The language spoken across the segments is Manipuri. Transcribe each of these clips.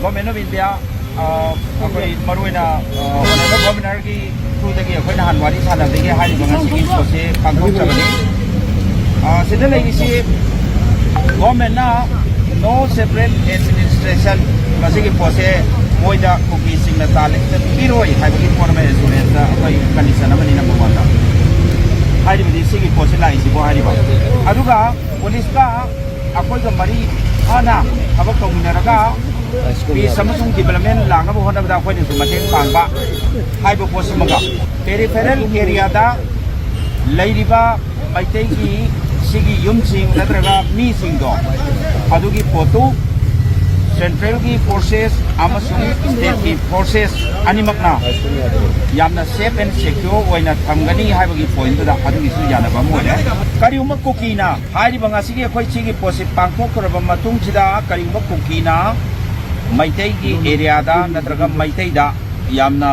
Government of India akwai maruina honorable governor ki through the akwai hanwari sana de hari banga sigi pose pangthok chabani sida lai si government na no separate administration masigi pose moida Kuki singna talent biroi haibagi formal assurance akwai condition amani number 1 da hari bidi sigi pose lai si bo hari ba aduga police ka akwai ga mari ana habak tawminaraga pi samusung development langa bo honda akwai ni sumateng pangba haibo pose maga peripheral area da lairiba Meitei ki sigi yumsing natraga mi singdo adugi potu Central ki forces amasung state ki forces animakna yamna safe and secure oina thamgani haibagi point da adugi su yana ba mo le kariuma Kuki na haiba ngasigi khoi chigi posi pangthok koraba matung chida kariuma Kuki na Meitei ki area da natraga Meitei da yamna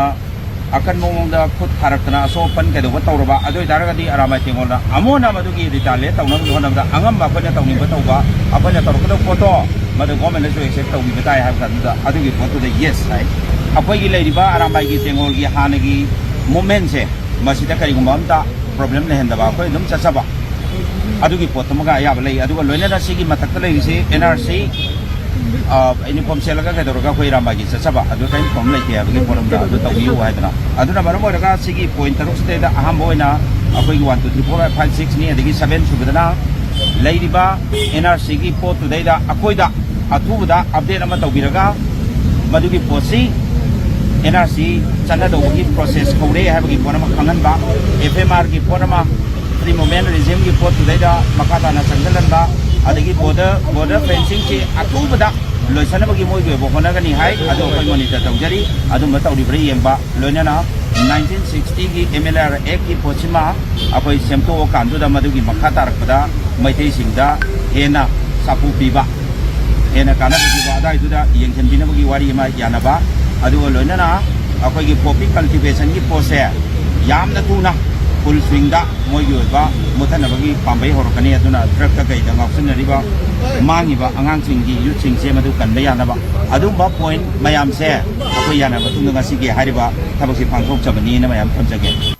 akan momongda khut tharakna so pan ke do tawraba adoi daragadi Arambai Tenggol na amona madugi retaliate tawna honam da angam ba khona tawni ba tawba apana tarokdo photo madu government so accept tawbi batai ha da adugi photo da yes hai apoi gi leiriba Arambai gi Tenggol gi hanagi moment se masida kari gumba amta problem le henda ba khoi dum chachaba adugi photo maga ya ba lei aduga loina da sigi matak ta lei se NRC ini pom selaga ke doroga khoi Arambai gi chachaba adu kain pom lei ke adu forum da adu tawiu ha dana aduna maram oraga sigi point taruk ste da aham boina akoi 1 2 3 4 5 6 ni adigi 7 subadana leiriba NRC gi pot tudai da akoi da athuda update ama tawbiraga madugi posi NRC chana do gi process khore ha gi ponama khangan ba FMR gi ponama free movement regime gi pot tudai da makata na sangalan ba adigi border fencing ki athuda loisana bagi moi be bohona gani hai adu koi monitor tawjari adu ma tawri bri yemba loinana 1960 gi MLR Act ki pochima akoi semto kandu da madugi makata rakpada Meitei singda hena sapu piba hena kana bi ba da iduda yengchen bina bagi wari ma yana ba adu loinana akoi gi poppy cultivation gi pose yamna tuna full swing da moi gi ba muthana bagi pambai horokani aduna truck ka kai da ngaksun riba mangi ba angang sing gi youth sing se madu kan ba yana ba adu ba point mayam se akoi yana ba tunga sigi hariba thabak si phangthok chabani na mayam thamjage